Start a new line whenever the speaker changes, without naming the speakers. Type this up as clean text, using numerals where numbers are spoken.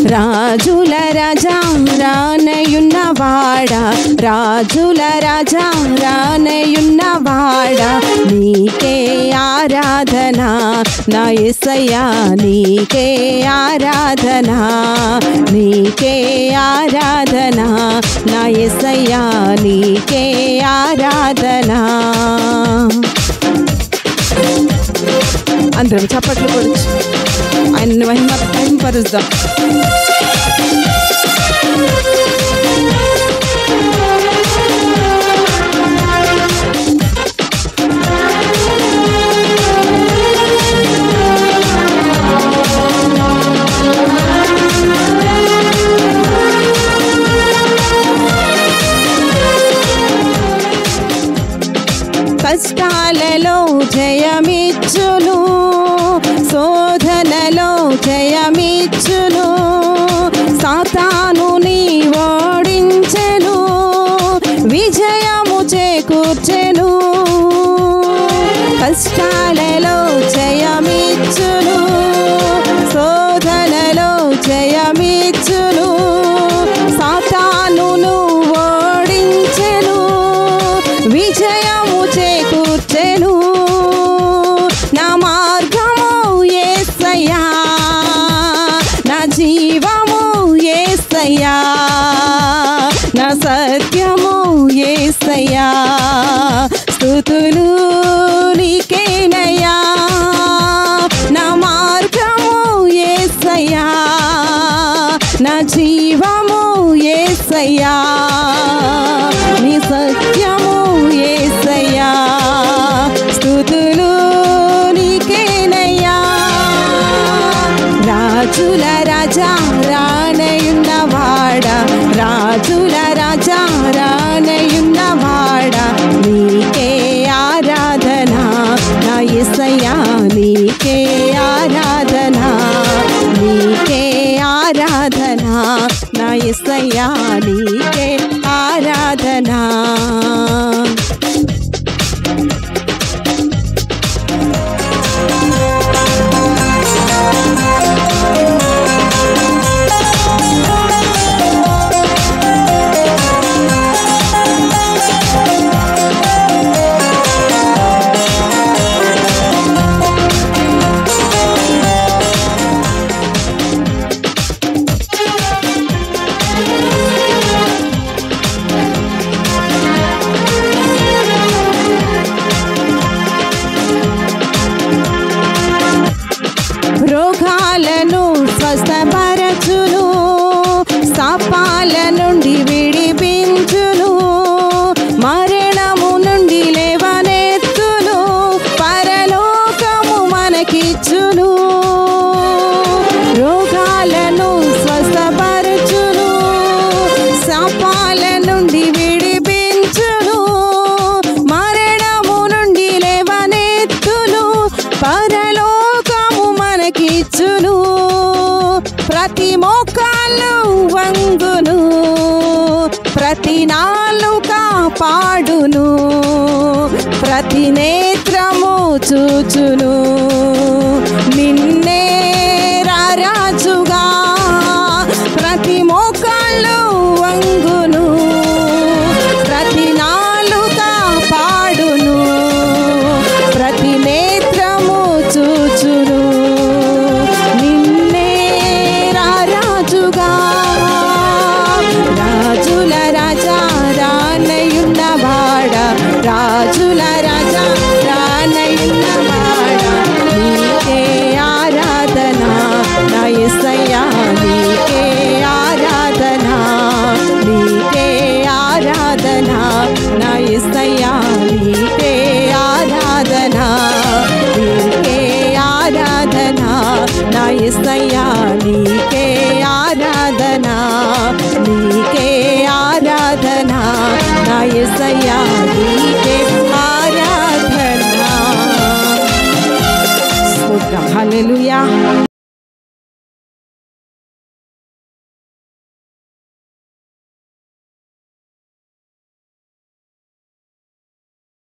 రాజుల రాజా రానయున్నవాడా, రాజుల రాజా రానయున్నవాడా, నీకే ఆరాధన నా యేసయ్యా, నీకే ఆరాధన, నీకే ఆరాధన నా యేసయ్యా, నీకే ఆరాధన. అందరం చప్పట్లు కొడుచు ఆయనను మహిమపరుద్దాం. కష్టాలలో జయమిచ్చును, శోధనలో జయమిచ్చును, సాతానుని ఓడించెను, విజయము చేకూర్చెను. కష్టాలలో జయమిచ్చును, శోధనలో జయమిచ్చును, సాతానును ఓడించెను, విజయము చేకూర్చెను. నా మార్గము యేసయ్యా, నా జీవము యేసయ్యా, నా సత్యము యేసయ్యా, స్తుతులు నీకేనయ్యా. నా మార్గము యేసయ్యా, నా జీవము యేసయ్యా, నీ సత్యము యేసయ్యా, స్తుతులు నీకేనయ్యా. రాజుల రాజా రానయున్నవాడా, రాజుల రాజా రానయున్నవాడా, నీకే ఆరాధన నా యేసయ్యా, నీకే ఆరాధన, నీకే ఆరాధన నా యేసయ్యా, నీకే ఆరాధన. రోగాలను స్వస్థపరచును, శాపాల నుండి విడిపించును, మరణము నుండి లేవనెత్తును, పరలోకము మనకిచ్చును. రోగాలను స్వస్థపరచును, శాపాల నుండి విడిపించును, మరణము నుండి లేవనెత్తును, పరలోకము మనకిచ్చును. ప్రతి మోకాలు వంగును, ప్రతి నాలుక పాడును, ప్రతి నేత్రము చూచును, నిన్నే రారాజుగా. ప్రతి మోకాలు వంగును, ప్రతి నాలుక పాడును, ప్రతి నేత్రము చూచును, నిన్నే రారాజుగా. రాజుల రాజా రానయున్నవాడా, రాజుల రాజా రానయున్నవాడా, నీకే ఆరాధన నా యేసయ్యా, నీకే ఆరాధన, నీకే ఆరాధన నా యేసయ్యా, నీకే ఆరాధన, నీకే ఆరాధన నా యేసయ్యా, నీకే ఆరాధన, నీకే ఆరాధన నా యేసయ్యా, నీకే ఆరాధన. స్తోత్రం, హల్లెలూయా.